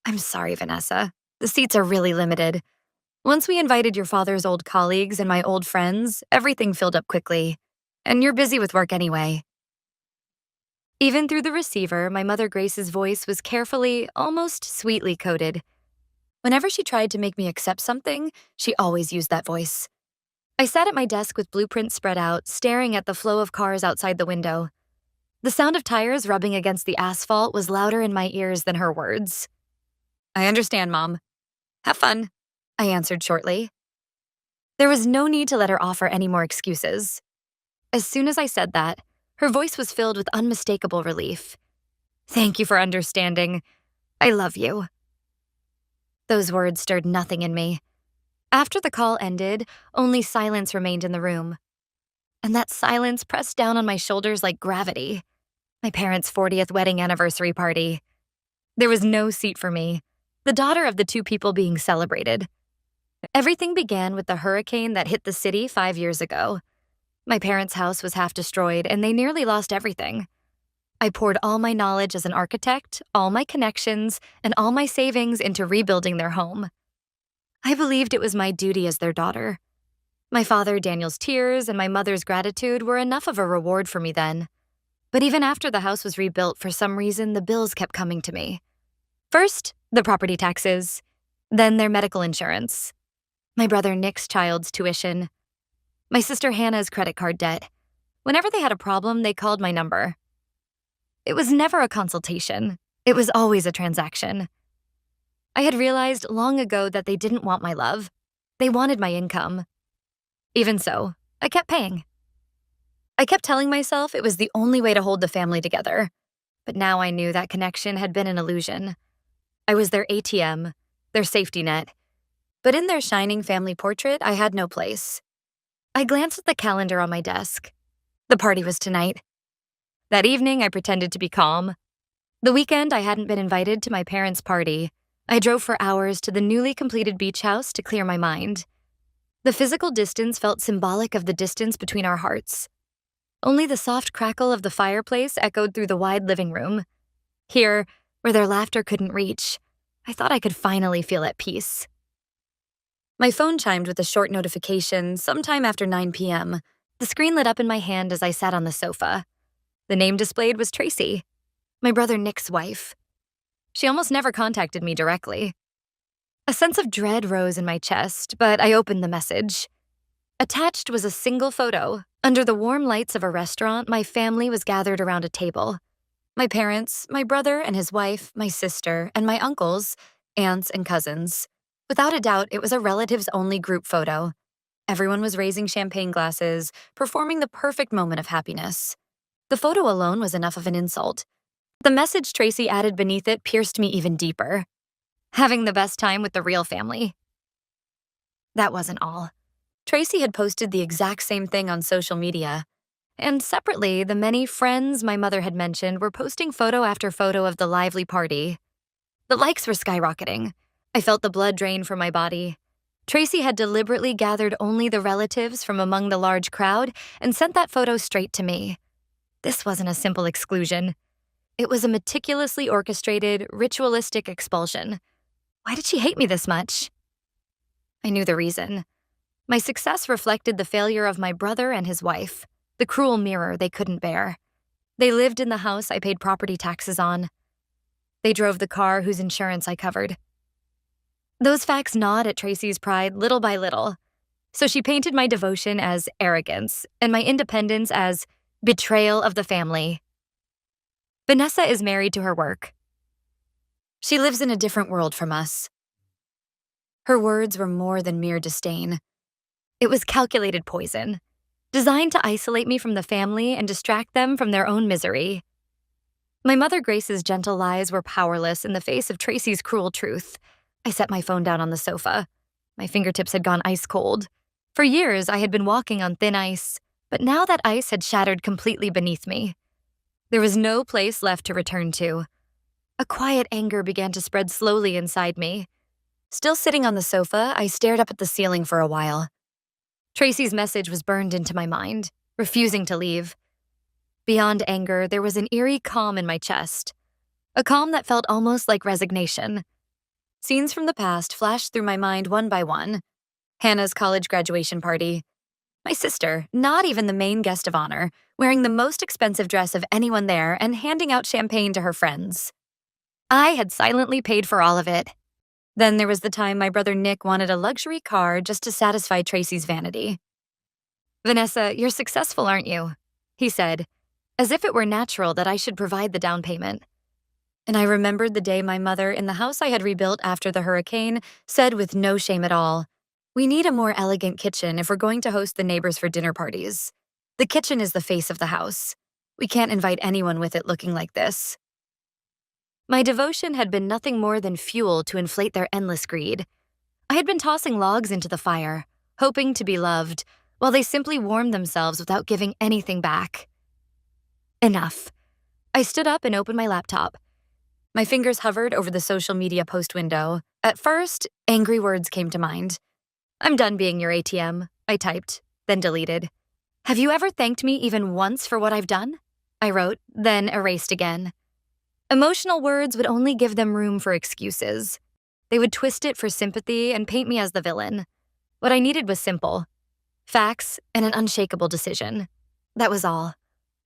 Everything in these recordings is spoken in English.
I'm sorry, Vanessa. The seats are really limited. Once we invited your father's old colleagues and my old friends, everything filled up quickly. And you're busy with work anyway. Even through the receiver, my mother Grace's voice was carefully, almost sweetly coded. Whenever she tried to make me accept something, she always used that voice. I sat at my desk with blueprints spread out, staring at the flow of cars outside the window. The sound of tires rubbing against the asphalt was louder in my ears than her words. I understand, Mom. Have fun, I answered shortly. There was no need to let her offer any more excuses. As soon as I said that, her voice was filled with unmistakable relief. Thank you for understanding. I love you. Those words stirred nothing in me. After the call ended, only silence remained in the room. And that silence pressed down on my shoulders like gravity. My parents' 40th wedding anniversary party. There was no seat for me, the daughter of the two people being celebrated. Everything began with the hurricane that hit the city 5 years ago. My parents' house was half destroyed, and they nearly lost everything. I poured all my knowledge as an architect, all my connections, and all my savings into rebuilding their home. I believed it was my duty as their daughter. My father Daniel's tears and my mother's gratitude were enough of a reward for me then. But even after the house was rebuilt, for some reason, the bills kept coming to me. First, the property taxes, then their medical insurance, my brother Nick's child's tuition, my sister Hannah's credit card debt. Whenever they had a problem, they called my number. It was never a consultation. It was always a transaction. I had realized long ago that they didn't want my love. They wanted my income. Even so, I kept paying. I kept telling myself it was the only way to hold the family together. But now I knew that connection had been an illusion. I was their ATM, their safety net. But in their shining family portrait, I had no place. I glanced at the calendar on my desk. The party was tonight. That evening, I pretended to be calm. The weekend, I hadn't been invited to my parents' party. I drove for hours to the newly completed beach house to clear my mind. The physical distance felt symbolic of the distance between our hearts. Only the soft crackle of the fireplace echoed through the wide living room. Here, where their laughter couldn't reach, I thought I could finally feel at peace. My phone chimed with a short notification sometime after 9 p.m. The screen lit up in my hand as I sat on the sofa. The name displayed was Tracy, my brother Nick's wife. She almost never contacted me directly. A sense of dread rose in my chest, but I opened the message. Attached was a single photo. Under the warm lights of a restaurant, my family was gathered around a table. My parents, my brother and his wife, my sister, and my uncles, aunts, and cousins. Without a doubt, it was a relatives-only group photo. Everyone was raising champagne glasses, performing the perfect moment of happiness. The photo alone was enough of an insult. The message Tracy added beneath it pierced me even deeper. Having the best time with the real family. That wasn't all. Tracy had posted the exact same thing on social media. And separately, the many friends my mother had mentioned were posting photo after photo of the lively party. The likes were skyrocketing. I felt the blood drain from my body. Tracy had deliberately gathered only the relatives from among the large crowd and sent that photo straight to me. This wasn't a simple exclusion. It was a meticulously orchestrated, ritualistic expulsion. Why did she hate me this much? I knew the reason. My success reflected the failure of my brother and his wife, the cruel mirror they couldn't bear. They lived in the house I paid property taxes on. They drove the car whose insurance I covered. Those facts gnawed at Tracy's pride little by little, so she painted my devotion as arrogance and my independence as betrayal of the family. Vanessa is married to her work. She lives in a different world from us. Her words were more than mere disdain. It was calculated poison, designed to isolate me from the family and distract them from their own misery. My mother Grace's gentle lies were powerless in the face of Tracy's cruel truth. I set my phone down on the sofa. My fingertips had gone ice cold. For years, I had been walking on thin ice, but now that ice had shattered completely beneath me. There was no place left to return to. A quiet anger began to spread slowly inside me. Still sitting on the sofa, I stared up at the ceiling for a while. Tracy's message was burned into my mind, refusing to leave. Beyond anger, there was an eerie calm in my chest. A calm that felt almost like resignation. Scenes from the past flashed through my mind one by one. Hannah's college graduation party. My sister, not even the main guest of honor, wearing the most expensive dress of anyone there and handing out champagne to her friends. I had silently paid for all of it. Then there was the time my brother Nick wanted a luxury car just to satisfy Tracy's vanity. "Vanessa, you're successful, aren't you?" he said, as if it were natural that I should provide the down payment. And I remembered the day my mother, in the house I had rebuilt after the hurricane, said with no shame at all, "We need a more elegant kitchen if we're going to host the neighbors for dinner parties. The kitchen is the face of the house. We can't invite anyone with it looking like this." My devotion had been nothing more than fuel to inflate their endless greed. I had been tossing logs into the fire, hoping to be loved, while they simply warmed themselves without giving anything back. Enough. I stood up and opened my laptop. My fingers hovered over the social media post window. At first, angry words came to mind. "I'm done being your ATM," I typed, then deleted. "Have you ever thanked me even once for what I've done?" I wrote, then erased again. Emotional words would only give them room for excuses. They would twist it for sympathy and paint me as the villain. What I needed was simple: facts and an unshakable decision. That was all.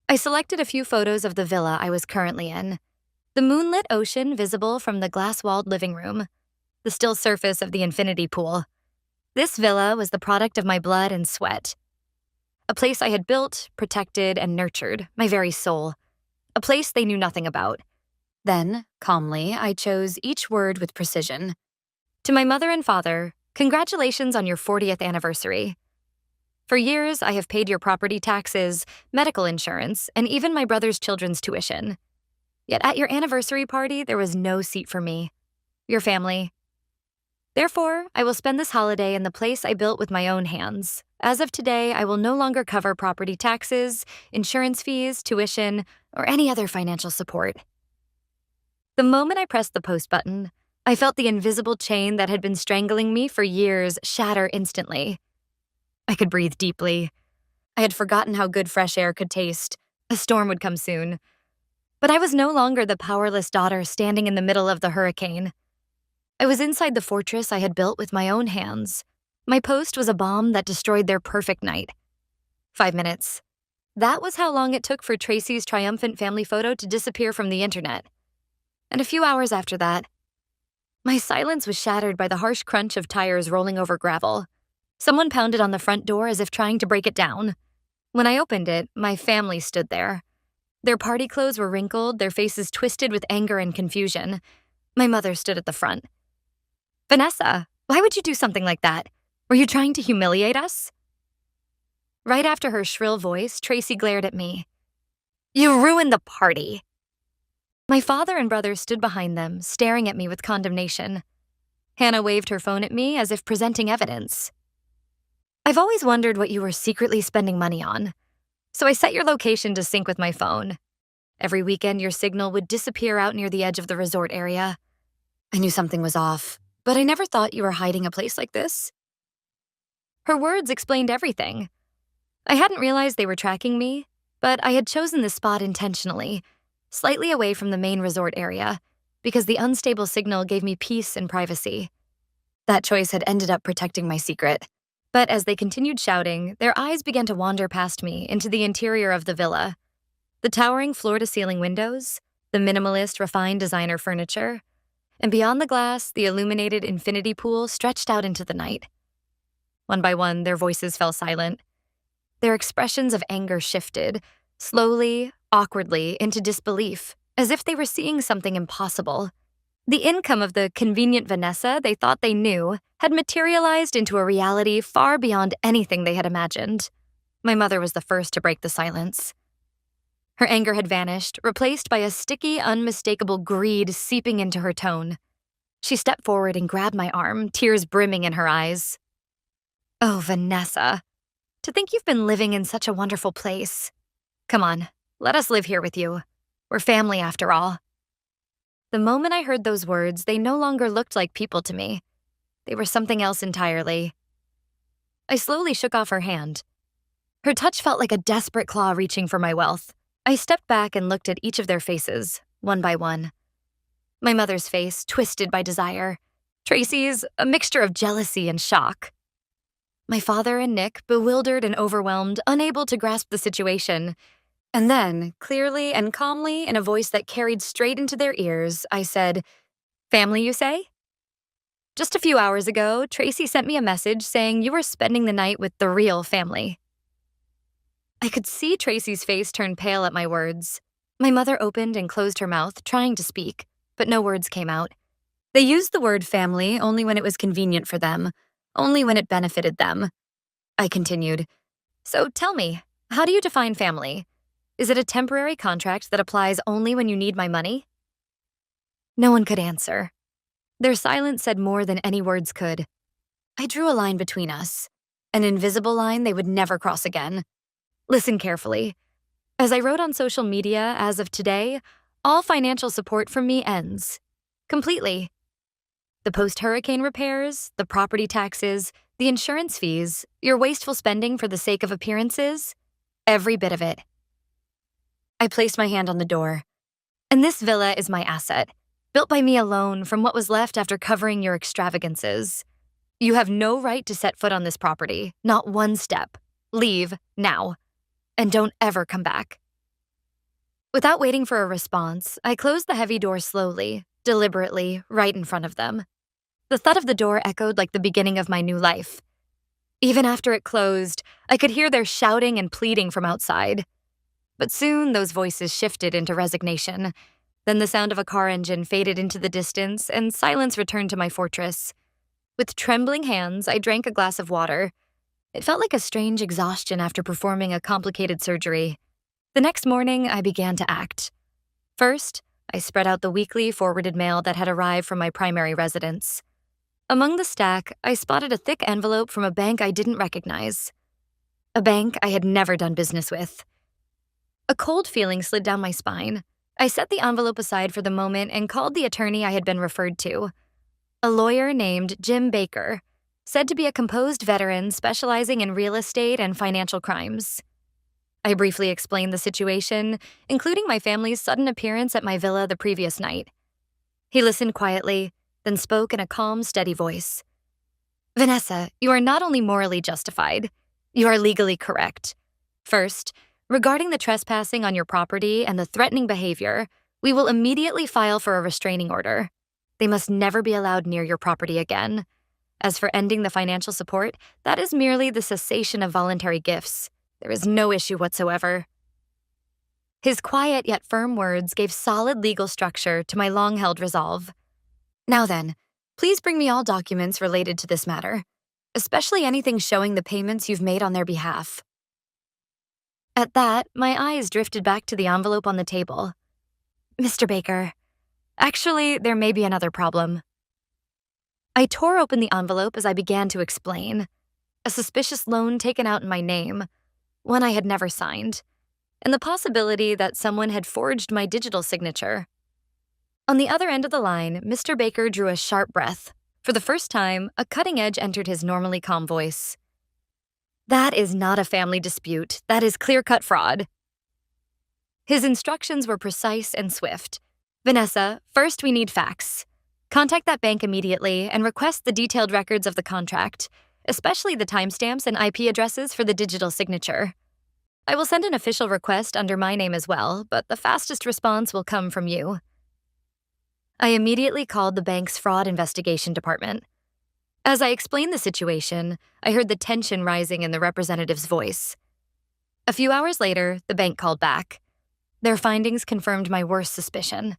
I selected a few photos of the villa I was currently in. The moonlit ocean visible from the glass-walled living room. The still surface of the infinity pool. This villa was the product of my blood and sweat. A place I had built, protected, and nurtured, my very soul. A place they knew nothing about. Then, calmly, I chose each word with precision. To my mother and father, congratulations on your 40th anniversary. For years, I have paid your property taxes, medical insurance, and even my brother's children's tuition. Yet at your anniversary party, there was no seat for me. Your family. Therefore, I will spend this holiday in the place I built with my own hands. As of today, I will no longer cover property taxes, insurance fees, tuition, or any other financial support. The moment I pressed the post button, I felt the invisible chain that had been strangling me for years shatter instantly. I could breathe deeply. I had forgotten how good fresh air could taste. A storm would come soon. But I was no longer the powerless daughter standing in the middle of the hurricane. I was inside the fortress I had built with my own hands. My post was a bomb that destroyed their perfect night. 5 minutes. That was how long it took for Tracy's triumphant family photo to disappear from the internet. And a few hours after that, my silence was shattered by the harsh crunch of tires rolling over gravel. Someone pounded on the front door as if trying to break it down. When I opened it, my family stood there. Their party clothes were wrinkled, their faces twisted with anger and confusion. My mother stood at the front. "Vanessa, why would you do something like that? Were you trying to humiliate us?" Right after her shrill voice, Tracy glared at me. "You ruined the party." My father and brother stood behind them, staring at me with condemnation. Hannah waved her phone at me as if presenting evidence. "I've always wondered what you were secretly spending money on. So I set your location to sync with my phone. Every weekend, your signal would disappear out near the edge of the resort area. I knew something was off, but I never thought you were hiding a place like this." Her words explained everything. I hadn't realized they were tracking me, but I had chosen this spot intentionally, slightly away from the main resort area, because the unstable signal gave me peace and privacy. That choice had ended up protecting my secret. But as they continued shouting, their eyes began to wander past me into the interior of the villa. The towering floor-to-ceiling windows, the minimalist, refined designer furniture, and beyond the glass, the illuminated infinity pool stretched out into the night. One by one, their voices fell silent. Their expressions of anger shifted, slowly, awkwardly, into disbelief, as if they were seeing something impossible. The income of the convenient Vanessa they thought they knew had materialized into a reality far beyond anything they had imagined. My mother was the first to break the silence. Her anger had vanished, replaced by a sticky, unmistakable greed seeping into her tone. She stepped forward and grabbed my arm, tears brimming in her eyes. "Oh, Vanessa, to think you've been living in such a wonderful place. Come on, let us live here with you. We're family after all." The moment I heard those words, they no longer looked like people to me. They were something else entirely. I slowly shook off her hand. Her touch felt like a desperate claw reaching for my wealth. I stepped back and looked at each of their faces, one by one. My mother's face, twisted by desire. Tracy's a mixture of jealousy and shock. My father and Nick, bewildered and overwhelmed, unable to grasp the situation. And then, clearly and calmly, in a voice that carried straight into their ears, I said, "Family, you say? Just a few hours ago, Tracy sent me a message saying you were spending the night with the real family." I could see Tracy's face turn pale at my words. My mother opened and closed her mouth, trying to speak, but no words came out. They used the word family only when it was convenient for them, only when it benefited them. I continued, "So tell me, how do you define family? Is it a temporary contract that applies only when you need my money?" No one could answer. Their silence said more than any words could. I drew a line between us, an invisible line they would never cross again. Listen carefully. As I wrote on social media as of today, all financial support from me ends. Completely. The post-hurricane repairs, the property taxes, the insurance fees, your wasteful spending for the sake of appearances, every bit of it. I placed my hand on the door. And this villa is my asset, built by me alone from what was left after covering your extravagances. You have no right to set foot on this property, not one step. Leave, now. And don't ever come back. Without waiting for a response, I closed the heavy door slowly, deliberately, right in front of them. The thud of the door echoed like the beginning of my new life. Even after it closed, I could hear their shouting and pleading from outside. But soon those voices shifted into resignation. Then the sound of a car engine faded into the distance and silence returned to my fortress. With trembling hands, I drank a glass of water. It felt like a strange exhaustion after performing a complicated surgery. The next morning, I began to act. First, I spread out the weekly forwarded mail that had arrived from my primary residence. Among the stack, I spotted a thick envelope from a bank I didn't recognize. A bank I had never done business with. A cold feeling slid down my spine. I set the envelope aside for the moment and called the attorney I had been referred to. A lawyer named Jim Baker, said to be a composed veteran specializing in real estate and financial crimes. I briefly explained the situation, including my family's sudden appearance at my villa the previous night. He listened quietly, then spoke in a calm, steady voice. "Vanessa, you are not only morally justified, you are legally correct. First, regarding the trespassing on your property and the threatening behavior, we will immediately file for a restraining order. They must never be allowed near your property again. As for ending the financial support, that is merely the cessation of voluntary gifts. There is no issue whatsoever." His quiet yet firm words gave solid legal structure to my long-held resolve. "Now then, please bring me all documents related to this matter, especially anything showing the payments you've made on their behalf." At that, my eyes drifted back to the envelope on the table. "Mr. Baker, actually, there may be another problem." I tore open the envelope as I began to explain. A suspicious loan taken out in my name, one I had never signed, and the possibility that someone had forged my digital signature. On the other end of the line, Mr. Baker drew a sharp breath. For the first time, a cutting edge entered his normally calm voice. "That is not a family dispute. That is clear-cut fraud." His instructions were precise and swift. "Vanessa, first we need facts. Contact that bank immediately and request the detailed records of the contract, especially the timestamps and IP addresses for the digital signature. I will send an official request under my name as well, but the fastest response will come from you." I immediately called the bank's fraud investigation department. As I explained the situation, I heard the tension rising in the representative's voice. A few hours later, the bank called back. Their findings confirmed my worst suspicion.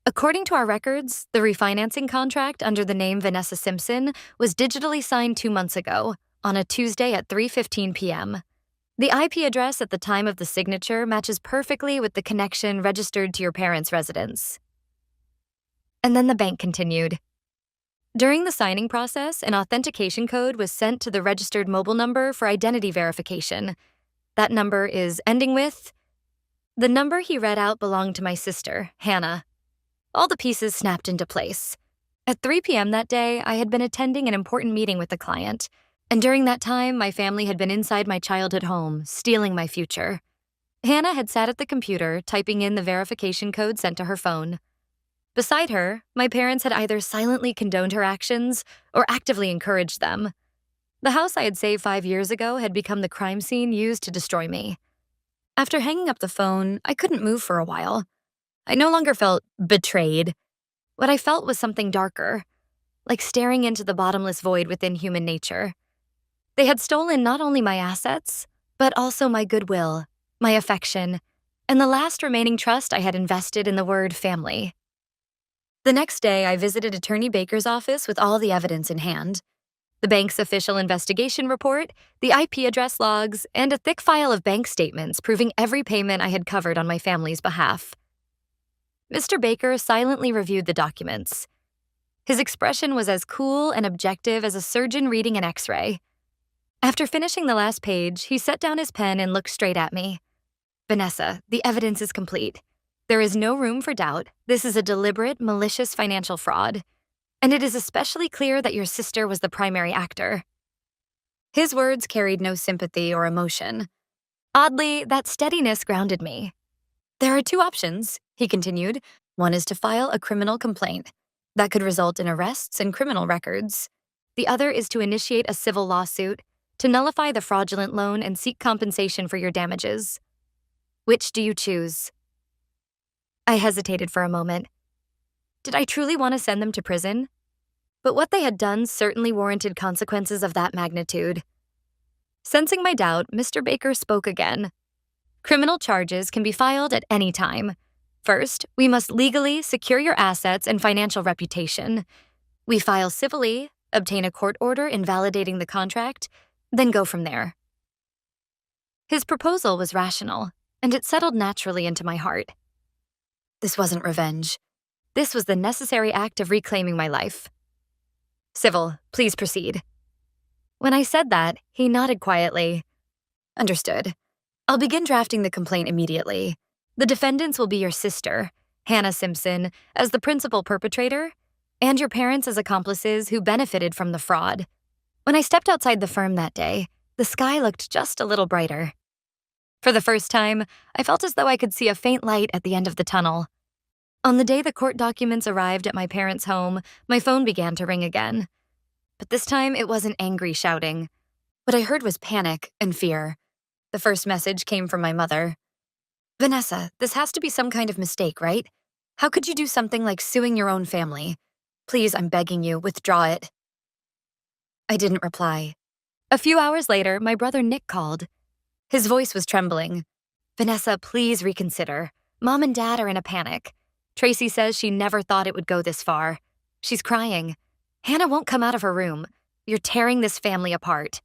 According to our records, the refinancing contract under the name Vanessa Simpson was digitally signed 2 months ago, on a Tuesday at 3:15 p.m. The IP address at the time of the signature matches perfectly with the connection registered to your parents' residence. And then the bank continued. During the signing process, an authentication code was sent to the registered mobile number for identity verification. That number is ending with... The number he read out belonged to my sister, Hannah. All the pieces snapped into place. At 3 p.m. that day, I had been attending an important meeting with the client, and during that time, my family had been inside my childhood home, stealing my future. Hannah had sat at the computer, typing in the verification code sent to her phone. Beside her, my parents had either silently condoned her actions or actively encouraged them. The house I had saved 5 years ago had become the crime scene used to destroy me. After hanging up the phone, I couldn't move for a while. I no longer felt betrayed. What I felt was something darker, like staring into the bottomless void within human nature. They had stolen not only my assets, but also my goodwill, my affection, and the last remaining trust I had invested in the word family. The next day, I visited Attorney Baker's office with all the evidence in hand. The bank's official investigation report, the IP address logs, and a thick file of bank statements proving every payment I had covered on my family's behalf. Mr. Baker silently reviewed the documents. His expression was as cool and objective as a surgeon reading an X-ray. After finishing the last page, he set down his pen and looked straight at me. "Vanessa, the evidence is complete. There is no room for doubt. This is a deliberate, malicious financial fraud. And it is especially clear that your sister was the primary actor." His words carried no sympathy or emotion. Oddly, that steadiness grounded me. "There are two options," he continued. "One is to file a criminal complaint. That could result in arrests and criminal records. The other is to initiate a civil lawsuit to nullify the fraudulent loan and seek compensation for your damages. Which do you choose?" I hesitated for a moment. Did I truly want to send them to prison? But what they had done certainly warranted consequences of that magnitude. Sensing my doubt, Mr. Baker spoke again. "Criminal charges can be filed at any time. First, we must legally secure your assets and financial reputation. We file civilly, obtain a court order invalidating the contract, then go from there." His proposal was rational, and it settled naturally into my heart. This wasn't revenge. This was the necessary act of reclaiming my life. "Civil, please proceed." When I said that, he nodded quietly. "Understood. I'll begin drafting the complaint immediately. The defendants will be your sister, Hannah Simpson, as the principal perpetrator, and your parents as accomplices who benefited from the fraud." When I stepped outside the firm that day, the sky looked just a little brighter. For the first time, I felt as though I could see a faint light at the end of the tunnel. On the day the court documents arrived at my parents' home, my phone began to ring again. But this time, it wasn't angry shouting. What I heard was panic and fear. The first message came from my mother. "Vanessa, this has to be some kind of mistake, right? How could you do something like suing your own family? Please, I'm begging you, withdraw it." I didn't reply. A few hours later, my brother Nick called. His voice was trembling. "Vanessa, please reconsider. Mom and Dad are in a panic. Tracy says she never thought it would go this far. She's crying. Hannah won't come out of her room. You're tearing this family apart."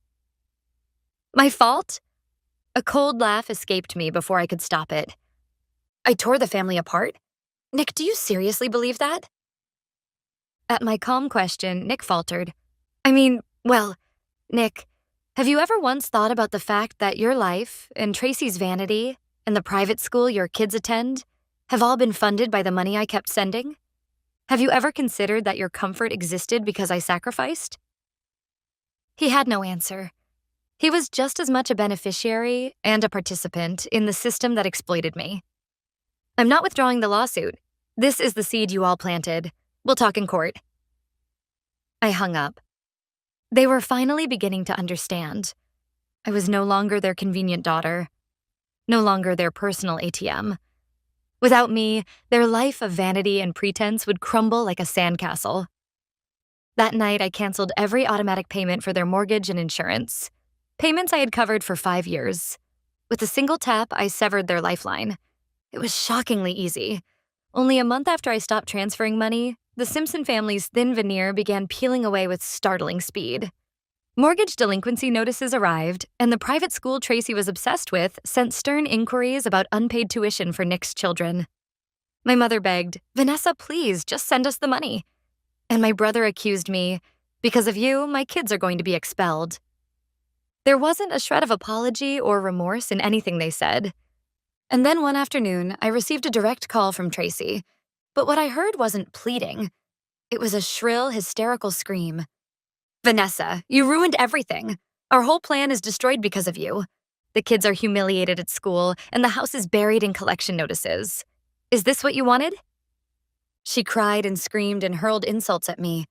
My fault? A cold laugh escaped me before I could stop it. "I tore the family apart? Nick, do you seriously believe that?" At my calm question, Nick faltered. Well, Nick, have you ever once thought about the fact that your life and Tracy's vanity and the private school your kids attend have all been funded by the money I kept sending? Have you ever considered that your comfort existed because I sacrificed?" He had no answer. He was just as much a beneficiary and a participant in the system that exploited me. "I'm not withdrawing the lawsuit. This is the seed you all planted. We'll talk in court." I hung up. They were finally beginning to understand. I was no longer their convenient daughter, no longer their personal ATM. Without me, their life of vanity and pretense would crumble like a sandcastle. That night, I canceled every automatic payment for their mortgage and insurance, payments I had covered for 5 years. With a single tap, I severed their lifeline. It was shockingly easy. Only a month after I stopped transferring money, the Simpson family's thin veneer began peeling away with startling speed. Mortgage delinquency notices arrived, and the private school Tracy was obsessed with sent stern inquiries about unpaid tuition for Nick's children. My mother begged, "Vanessa, please, just send us the money." And my brother accused me, "Because of you, my kids are going to be expelled." There wasn't a shred of apology or remorse in anything they said. And then one afternoon, I received a direct call from Tracy. But what I heard wasn't pleading. It was a shrill, hysterical scream. "Vanessa, you ruined everything. Our whole plan is destroyed because of you. The kids are humiliated at school, and the house is buried in collection notices. Is this what you wanted?" She cried and screamed and hurled insults at me,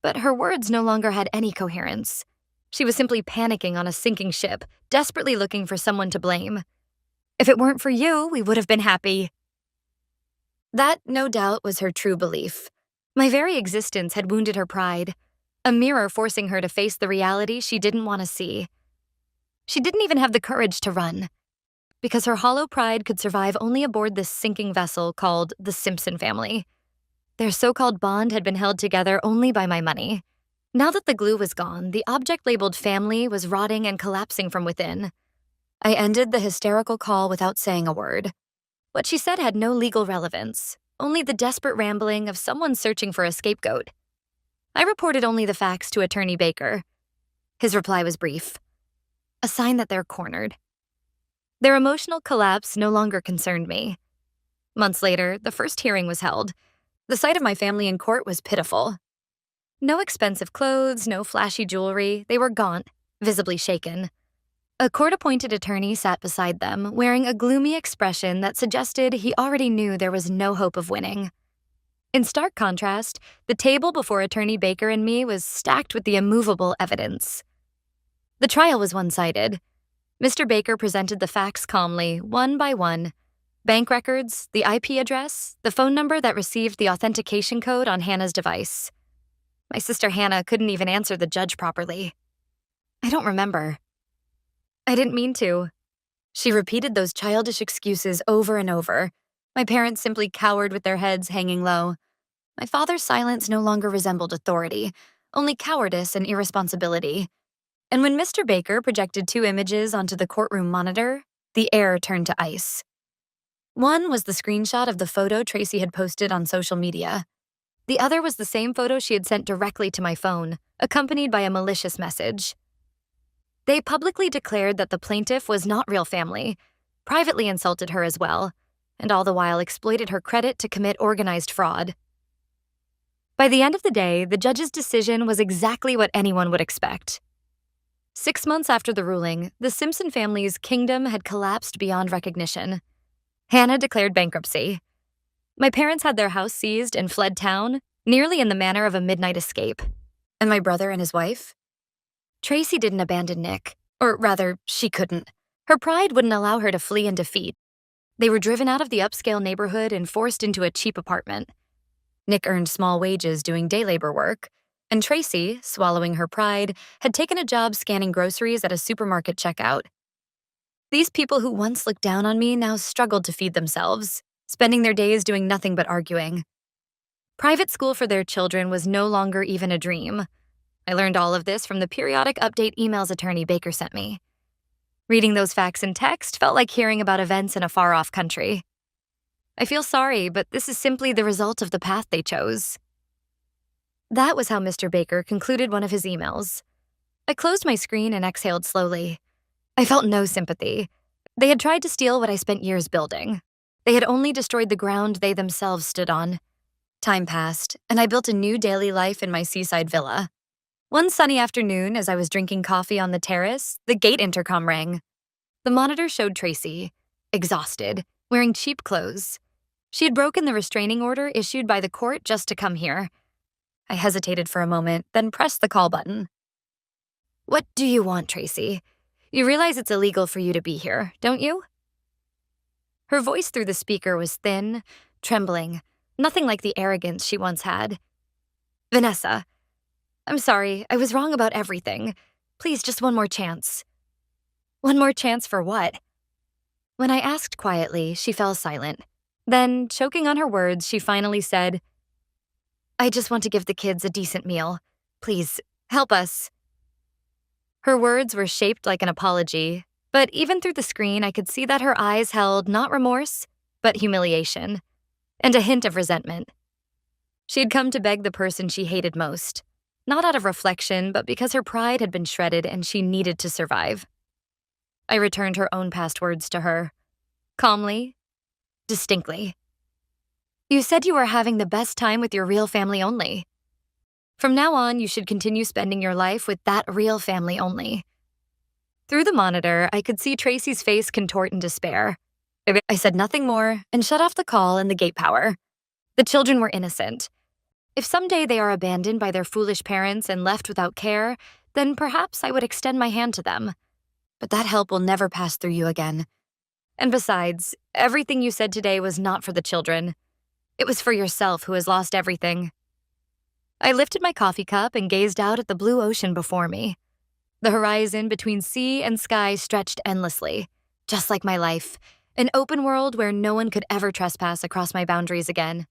but her words no longer had any coherence. She was simply panicking on a sinking ship, desperately looking for someone to blame. If it weren't for you, we would have been happy. That, no doubt, was her true belief. My very existence had wounded her pride, a mirror forcing her to face the reality she didn't want to see. She didn't even have the courage to run, because her hollow pride could survive only aboard this sinking vessel called the Simpson family. Their so-called bond had been held together only by my money. Now that the glue was gone, the object labeled family was rotting and collapsing from within. I ended the hysterical call without saying a word. What she said had no legal relevance, only the desperate rambling of someone searching for a scapegoat. I reported only the facts to Attorney Baker. His reply was brief. A sign that they're cornered. Their emotional collapse no longer concerned me. Months later, the first hearing was held. The sight of my family in court was pitiful. No expensive clothes, no flashy jewelry, they were gaunt, visibly shaken. A court-appointed attorney sat beside them, wearing a gloomy expression that suggested he already knew there was no hope of winning. In stark contrast, the table before Attorney Baker and me was stacked with the immovable evidence. The trial was one-sided. Mr. Baker presented the facts calmly, one by one. Bank records, the IP address, the phone number that received the authentication code on Hannah's device. My sister Hannah couldn't even answer the judge properly. I don't remember. I didn't mean to. She repeated those childish excuses over and over. My parents simply cowered with their heads hanging low. My father's silence no longer resembled authority, only cowardice and irresponsibility. And when Mr. Baker projected 2 images onto the courtroom monitor, the air turned to ice. One was the screenshot of the photo Tracy had posted on social media. The other was the same photo she had sent directly to my phone, accompanied by a malicious message. They publicly declared that the plaintiff was not real family, privately insulted her as well, and all the while exploited her credit to commit organized fraud. By the end of the day, the judge's decision was exactly what anyone would expect. 6 months after the ruling, the Simpson family's kingdom had collapsed beyond recognition. Hannah declared bankruptcy. My parents had their house seized and fled town, nearly in the manner of a midnight escape. And my brother and his wife? Tracy didn't abandon Nick, or rather, she couldn't. Her pride wouldn't allow her to flee in defeat. They were driven out of the upscale neighborhood and forced into a cheap apartment. Nick earned small wages doing day labor work, and Tracy, swallowing her pride, had taken a job scanning groceries at a supermarket checkout. These people who once looked down on me now struggled to feed themselves, spending their days doing nothing but arguing. Private school for their children was no longer even a dream. I learned all of this from the periodic update emails Attorney Baker sent me. Reading those facts in text felt like hearing about events in a far-off country. I feel sorry, but this is simply the result of the path they chose. That was how Mr. Baker concluded one of his emails. I closed my screen and exhaled slowly. I felt no sympathy. They had tried to steal what I spent years building. They had only destroyed the ground they themselves stood on. Time passed, and I built a new daily life in my seaside villa. One sunny afternoon, as I was drinking coffee on the terrace, the gate intercom rang. The monitor showed Tracy, exhausted, wearing cheap clothes. She had broken the restraining order issued by the court just to come here. I hesitated for a moment, then pressed the call button. "What do you want, Tracy? You realize it's illegal for you to be here, don't you?" Her voice through the speaker was thin, trembling, nothing like the arrogance she once had. "Vanessa, I'm sorry, I was wrong about everything. Please, just one more chance." One more chance for what? When I asked quietly, she fell silent. Then, choking on her words, she finally said, "I just want to give the kids a decent meal. Please, help us." Her words were shaped like an apology, but even through the screen, I could see that her eyes held not remorse, but humiliation, and a hint of resentment. She had come to beg the person she hated most, not out of reflection, but because her pride had been shredded and she needed to survive. I returned her own past words to her, calmly, distinctly. "You said you were having the best time with your real family only. From now on, you should continue spending your life with that real family only." Through the monitor, I could see Tracy's face contort in despair. I said nothing more and shut off the call and the gate power. The children were innocent. If someday they are abandoned by their foolish parents and left without care, then perhaps I would extend my hand to them. But that help will never pass through you again. And besides, everything you said today was not for the children. It was for yourself, who has lost everything. I lifted my coffee cup and gazed out at the blue ocean before me. The horizon between sea and sky stretched endlessly, just like my life, an open world where no one could ever trespass across my boundaries again.